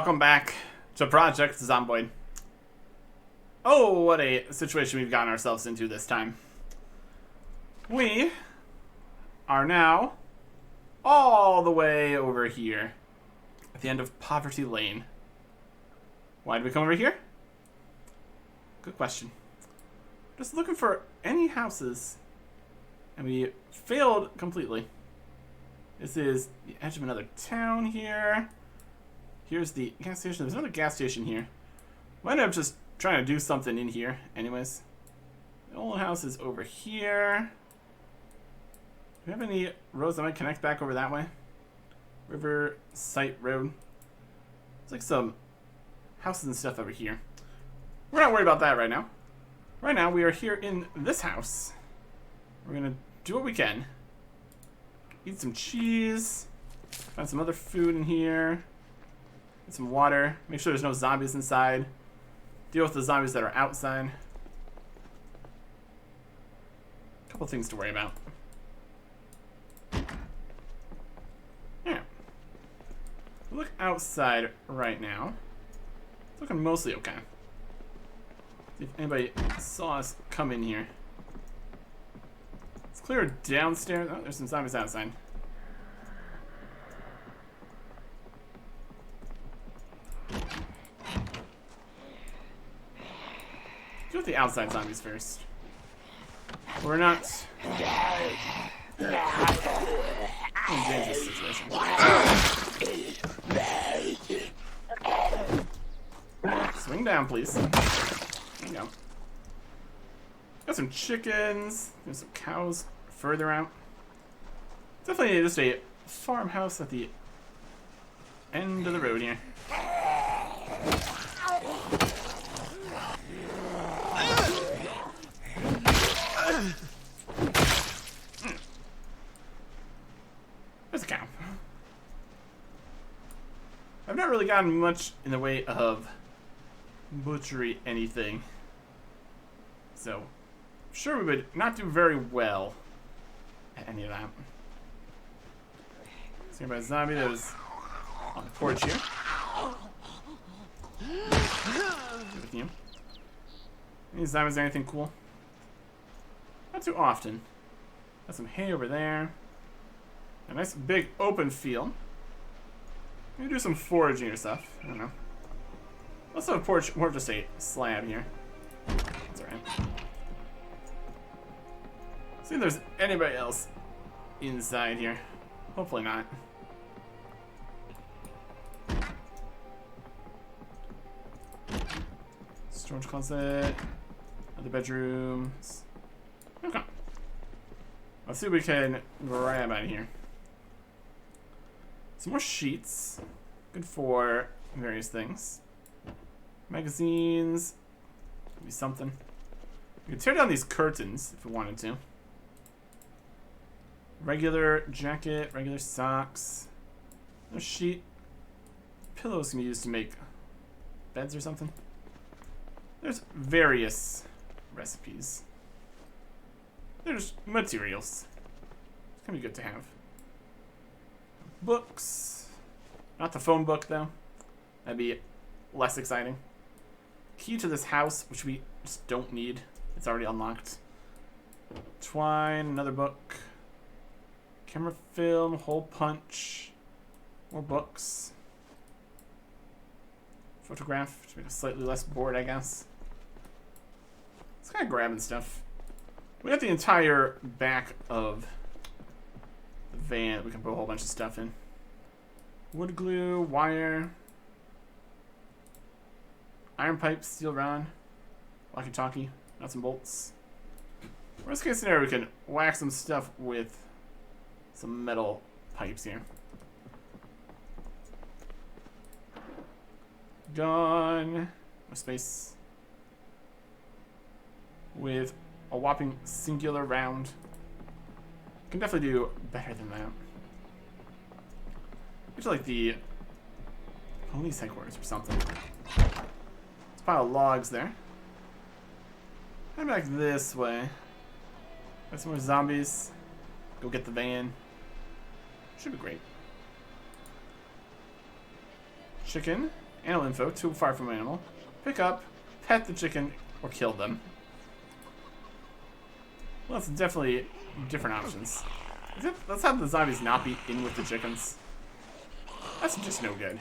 welcome back to Project Zomboid. Oh, what a situation we've gotten ourselves into this time. We are now all the way over here at the end of Poverty Lane. Why did we come over here? Good question. Just looking for any houses, and we failed completely. This is the edge of another town here. Here's the gas station. There's another gas station here. We'll end up just trying to do something in here anyways. The old house is over here. Do we have any roads that might connect back over that way? River Site Road. There's like some houses and stuff over here. We're not worried about that right now. Right now we are here in this house. We're gonna do what we can. Eat some cheese. Find some other food in here. Get some water. Make sure there's no zombies inside. Deal with the zombies that are outside. A couple things to worry about. Yeah. Look outside right now. It's looking mostly okay. See if anybody saw us come in here. It's clear downstairs. Oh, there's some zombies outside. Deal with the outside zombies first. We're not in a dangerous situation. Swing down, please. There you go. Got some chickens. There's some cows further out. Definitely just a farmhouse at the end of the road here. There's a cow. I've not really gotten much in the way of butchery anything. So, I'm sure we would not do very well at any of that. See about a zombie that was on the porch here. Good with you. Any zombies, anything cool? Not too often. Got some hay over there. A nice big open field. Maybe do some foraging or stuff. I don't know. Also a porch, more of just a slab here. That's alright. See if there's anybody else inside here. Hopefully not. Storage closet. Other bedrooms. Okay. Let's see what we can grab out of here. Some more sheets. Good for various things. Magazines. Maybe something. We could tear down these curtains if we wanted to. Regular jacket, regular socks. No sheet. Pillows can be used to make beds or something. There's various recipes. There's materials. It's gonna be good to have. Books. Not the phone book, though. That'd be less exciting. Key to this house, which we just don't need. It's already unlocked. Twine, another book. Camera film, hole punch. More books. Photograph, to make it slightly less bored, I guess. It's kind of grabbing stuff. We have the entire back of the van that we can put a whole bunch of stuff in. Wood glue, wire, iron pipe, steel rod, walkie-talkie, nuts and bolts. Worst case scenario, we can whack some stuff with some metal pipes here. Gun, no space. With a whopping singular round. Can definitely do better than that. Get to like the police headquarters or something. There's a pile of logs there. Head back this way. Got some more zombies. Go get the van. Should be great. Chicken Animal info, too far from animal. Pick up, pet the chicken, or kill them. Well, that's definitely different options. Let's have the zombies not be in with the chickens. That's just no good.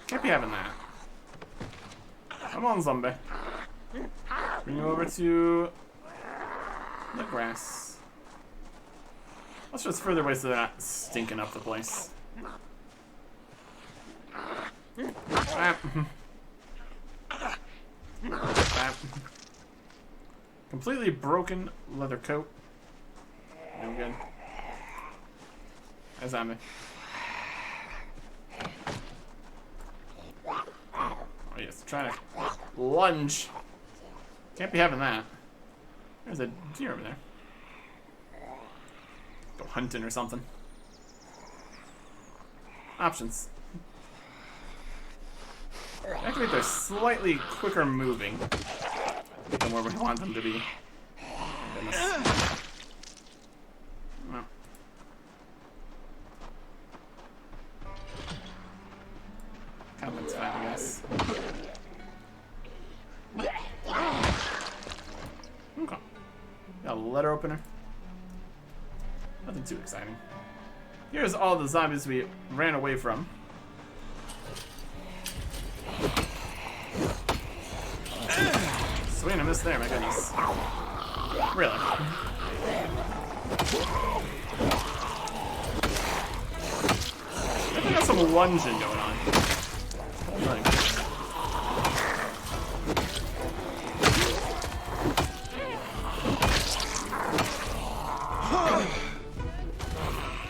Can't be having that. Come on, zombie. Bring you over to the grass. Let's just further away so they're not stinking up the place. Completely broken leather coat. No good. A zombie. Oh yes, trying to lunge. Can't be having that. There's a deer over there. Go hunting or something. Options. Activate their slightly quicker moving than where we want them to be. Goodness. Well. Combat's fine, I guess. Okay. Got a letter opener. Nothing too exciting. Here's all the zombies we ran away from. Swing and a miss there, my goodness. Really? I got some lunging going on.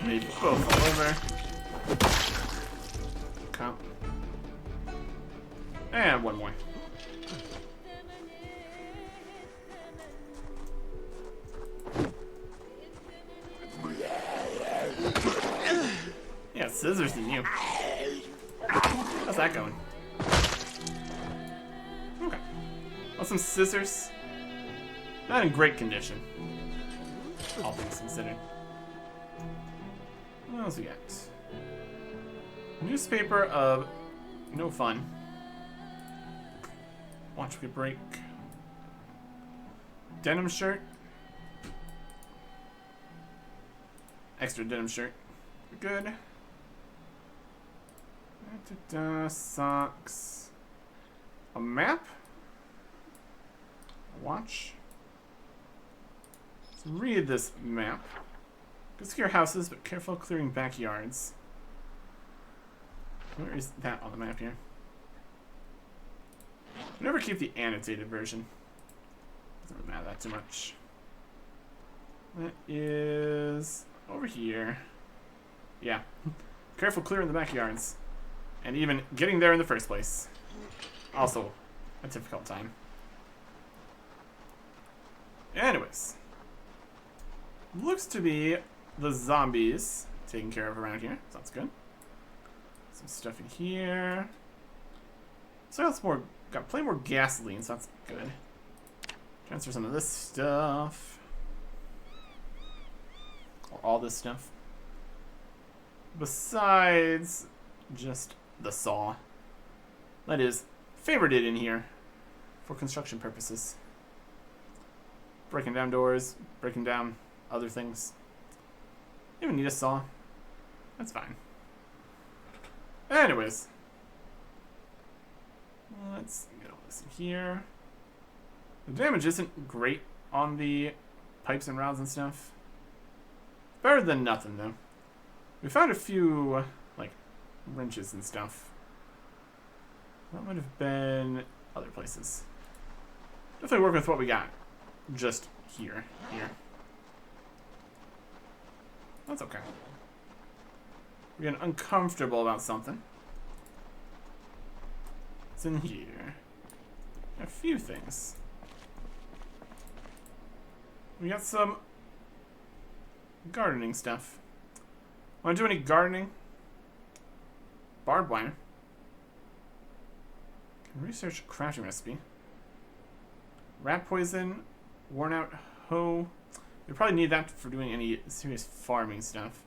Maybe both over. Come. And one more. Yeah, scissors in you. How's that going? Okay. Want some scissors? Not in great condition. All things considered. What else we got? Newspaper of no fun. Watch me break. Denim shirt. Extra denim shirt. Good. Socks. A map. A watch. Let's read this map. Good secure houses, but careful clearing backyards. Where is that on the map here? Never keep the annotated version. Doesn't really matter that too much. That is over here. Yeah. Careful clearing the backyards. And even getting there in the first place. Also a difficult time. Anyways. Looks to be the zombies taken care of around here. So that's good. Some stuff in here. So that's more, got plenty more gasoline, so that's good. Transfer some of this stuff. Or all this stuff. Besides just the saw. That is favorited in here for construction purposes. Breaking down doors, breaking down other things. You don't need a saw. That's fine. Anyways. Let's get all this in here. The damage isn't great on the pipes and rods and stuff. Better than nothing, though. We found a few, like, wrenches and stuff. That might have been other places. Definitely working with what we got. Just here. That's okay. We're getting uncomfortable about something. It's in here. A few things. We got some gardening stuff. Want to do any gardening? Barbed wire. Can research crafting recipe. Rat poison. Worn out hoe. We probably need that for doing any serious farming stuff.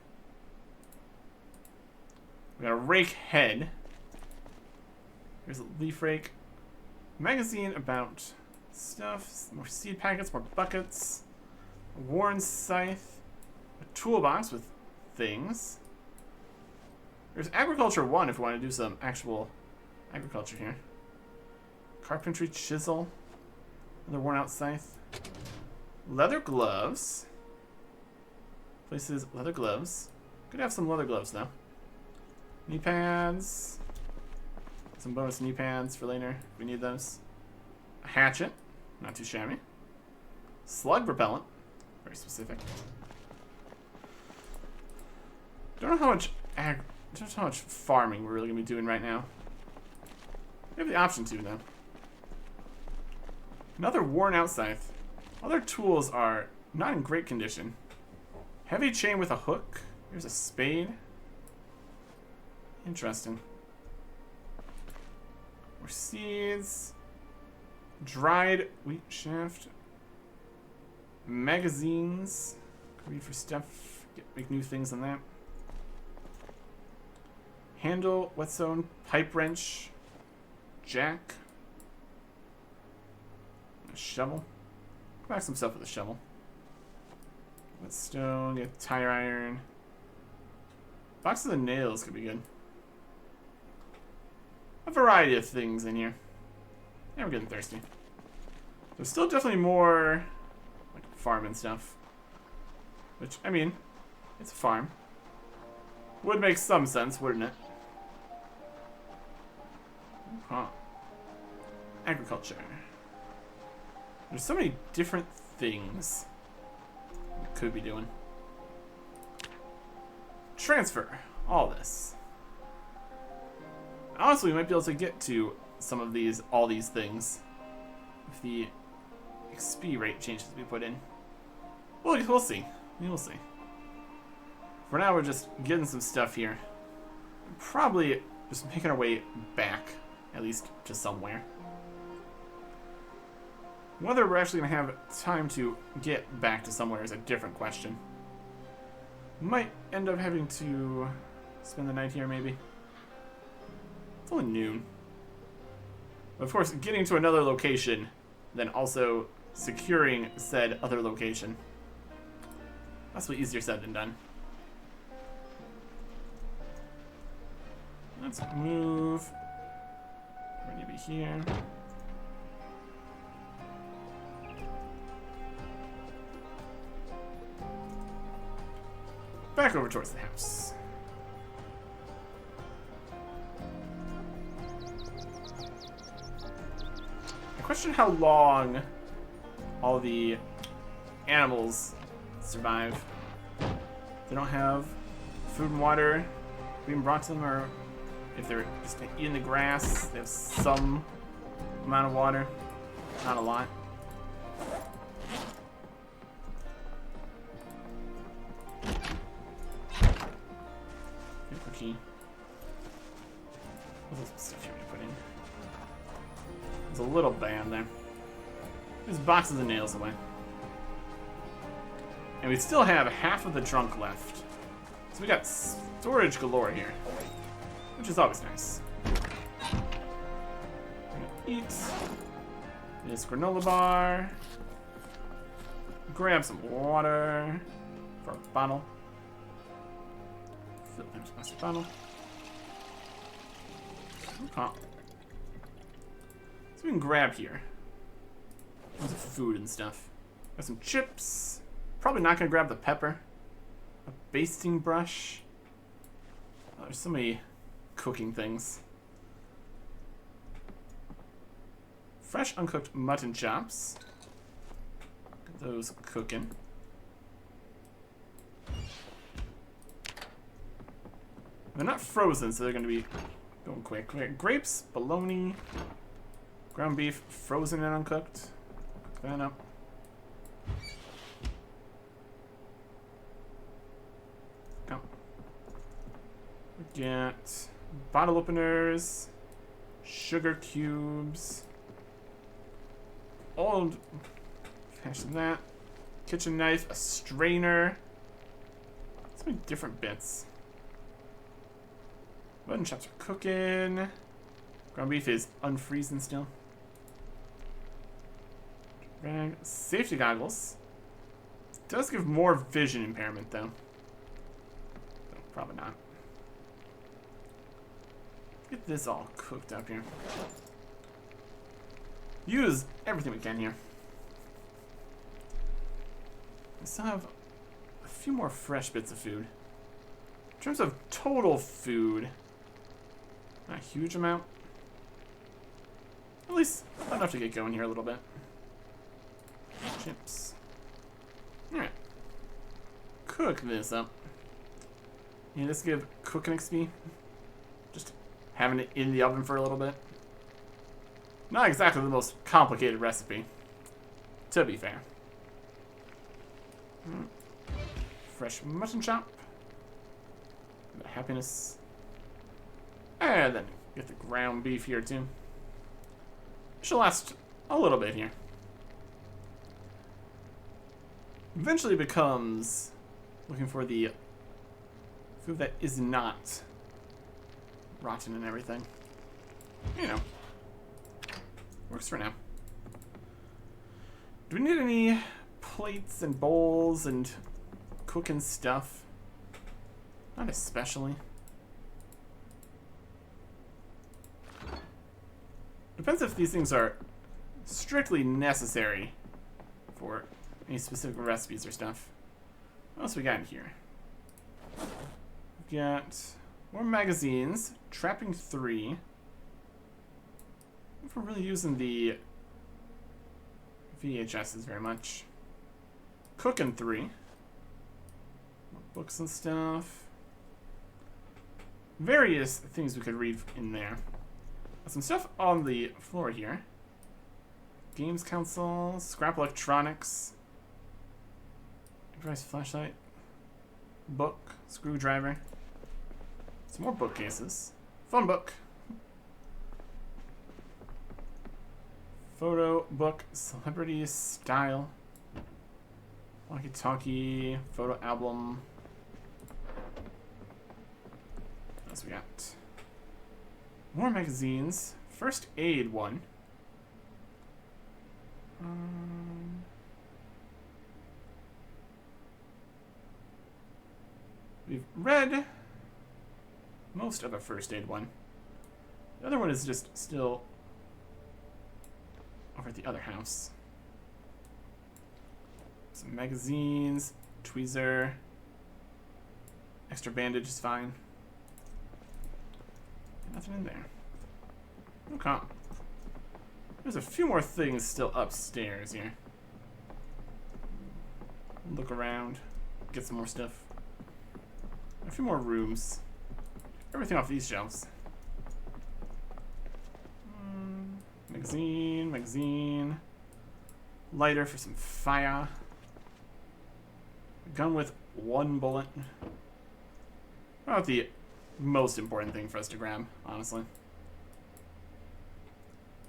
We got a rake head. Here's a leaf rake. Magazine about stuff. More seed packets, more buckets. A worn scythe. A toolbox with things. There's agriculture 1 if we want to do some actual agriculture here. Carpentry chisel. Another worn out scythe. Leather gloves. Places leather gloves. Could have some leather gloves though. Knee pads. Some bonus knee pads for later if we need those. A hatchet. Not too shabby. Slug repellent. Very specific. Don't know how much farming we're really gonna be doing right now. We have the option to though. Another worn out scythe. Other tools are not in great condition. Heavy chain with a hook. Here's a spade. Interesting. More seeds. Dried wheat shaft. Magazines. Could be for stuff. Make new things on that. Handle, whetstone, pipe wrench. Jack. A shovel. Back some stuff with a shovel. Whetstone, get tire iron. Boxes of nails could be good. A variety of things in here. Yeah, we're getting thirsty. There's still definitely more like farming stuff. Which, I mean, it's a farm. Would make some sense, wouldn't it? Huh. Agriculture. There's so many different things we could be doing. Transfer all this. Honestly, we might be able to get to some of these, all these things, if the XP rate changes we put in. We'll see. We will see. For now, we're just getting some stuff here. Probably just making our way back, at least to somewhere. Whether we're actually going to have time to get back to somewhere is a different question. Might end up having to spend the night here, maybe. It's only noon. But of course, getting to another location, then also securing said other location. That's way easier said than done. Let's move. We're going to be here. Back over towards the house. I question how long all the animals survive. They don't have food and water being brought to them, or if they're just eating the grass, they have some amount of water. Not a lot. Key. What's this stuff here to put in? There's a little band there. There's boxes of nails away. And we still have half of the trunk left. So we got storage galore here, which is always nice. We're gonna eat this granola bar. Grab some water for a bottle. There's plastic bottle. Okay. So we can grab here. Lots of food and stuff. Got some chips. Probably not gonna grab the pepper. A basting brush. Oh, there's so many cooking things. Fresh uncooked mutton chops. Get those cooking. They're not frozen, so they're going to be going quick. We got grapes, bologna, ground beef, frozen and uncooked. Cook that up. Go. We got bottle openers, sugar cubes, old hash of that, kitchen knife, a strainer. So many different bits. Mutton chops are cooking. Ground beef is unfreezing still. Safety goggles. It does give more vision impairment, though. So, probably not. Get this all cooked up here. Use everything we can here. We still have a few more fresh bits of food. In terms of total food, not a huge amount. At least enough to get going here a little bit. Chips. Alright. Cook this up. Yeah, this give cooking XP. Just having it in the oven for a little bit. Not exactly the most complicated recipe, to be fair. Fresh mutton chop. The happiness. And then get the ground beef here too. Should last a little bit here. Eventually becomes looking for the food that is not rotten and everything. You know. Works for now. Do we need any plates and bowls and cooking stuff? Not especially. Depends if these things are strictly necessary for any specific recipes or stuff. What else we got in here? We've got more magazines. Trapping 3. If we're really using the VHSs very much. Cooking 3. More books and stuff. Various things we could read in there. Some stuff on the floor here. Games console, scrap electronics, improvised flashlight, book, screwdriver, some more bookcases, phone book, photo book, celebrity style, walkie-talkie, photo album. What else we got? More magazines. First aid one. We've read most of a first aid one. The other one is just still over at the other house. Some magazines, tweezer, extra bandage is fine. Nothing in there. Okay. There's a few more things still upstairs here. Look around. Get some more stuff. A few more rooms. Everything off these shelves. Magazine, magazine. Lighter for some fire. A gun with 1 bullet. Not the most important thing for us to grab, honestly.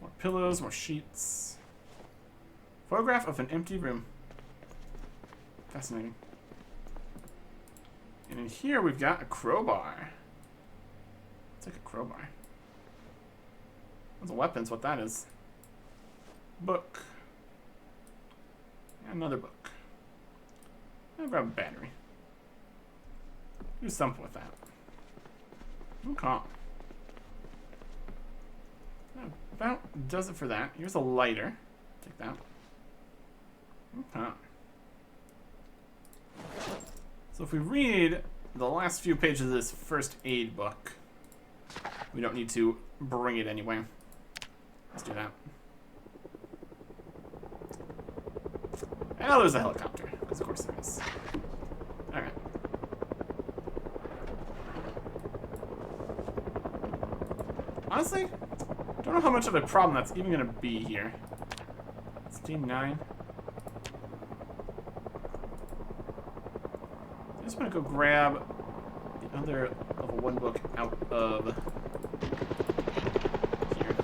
More pillows, more sheets. Photograph of an empty room. Fascinating. And in here we've got a crowbar. It's like a crowbar. Those weapons, what that is. Book. And another book. I'll grab a battery. Do something with that. Okay. That about does it for that. Here's a lighter. Take that. Okay. So if we read the last few pages of this first aid book, we don't need to bring it anyway. Let's do that. And there's a helicopter, because of course there is. Alright. Honestly, don't know how much of a problem that's even going to be here. It's team 9. I just want to go grab the other level 1 book out of here.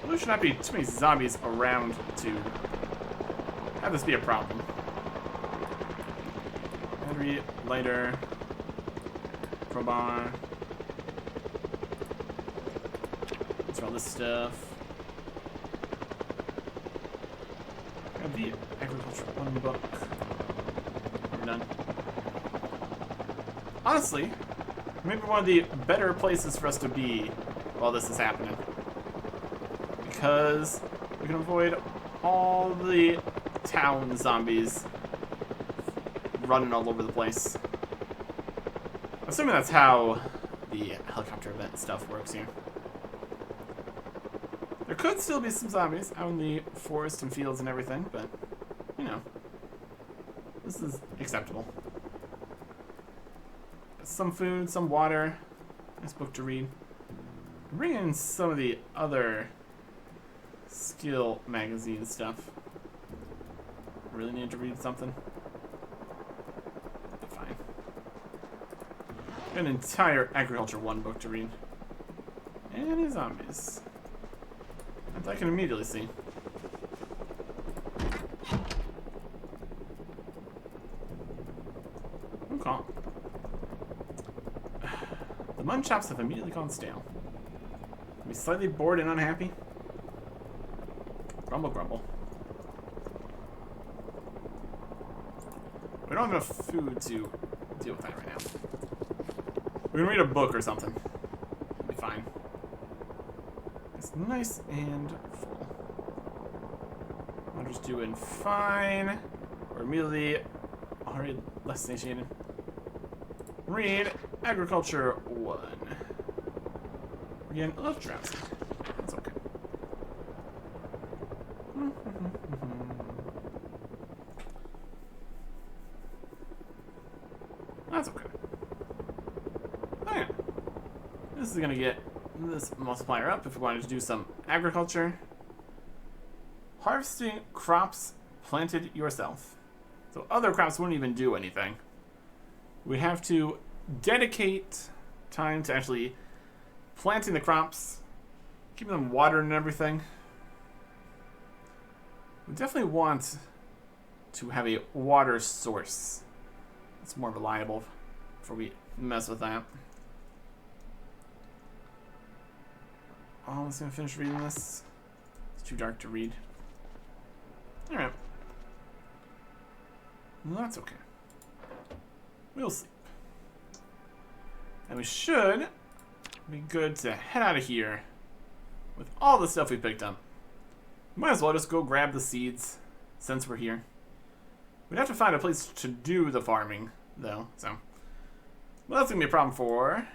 There should not be too many zombies around to have this be a problem. Battery, lighter, crowbar. through all this stuff. Grab the agriculture 1 book. We're done. Honestly, maybe one of the better places for us to be while this is happening. Because we can avoid all the town zombies running all over the place. Assuming that's how the helicopter event stuff works here. There could still be some zombies out in the forest and fields and everything, but, you know, this is acceptable. Some food, some water. Nice book to read. Bring in some of the other skill magazine stuff. Really need to read something? Fine. An entire Agriculture 1 book to read. Any zombies? That I can immediately see. Okay. The mutton chops have immediately gone stale. Are we slightly bored and unhappy? Grumble, grumble. We don't have enough food to deal with that right now. We can read a book or something. It'll be fine. It's nice and full. I'm just doing fine. We're immediately already less satiated. Read Agriculture 1. We're getting a little drowsy. That's okay. That's okay. Oh yeah. This is gonna get this multiplier up if we wanted to do some agriculture. Harvesting crops planted yourself. So other crops wouldn't even do anything. We have to dedicate time to actually planting the crops, keeping them watered and everything. We definitely want to have a water source. It's more reliable before we mess with that. Almost gonna finish reading this. It's too dark to read. Alright. Well, that's okay. We'll sleep. And we should be good to head out of here with all the stuff we picked up. Might as well just go grab the seeds since we're here. We'd have to find a place to do the farming, though, so. Well, that's gonna be a problem for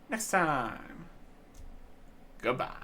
next time. Goodbye.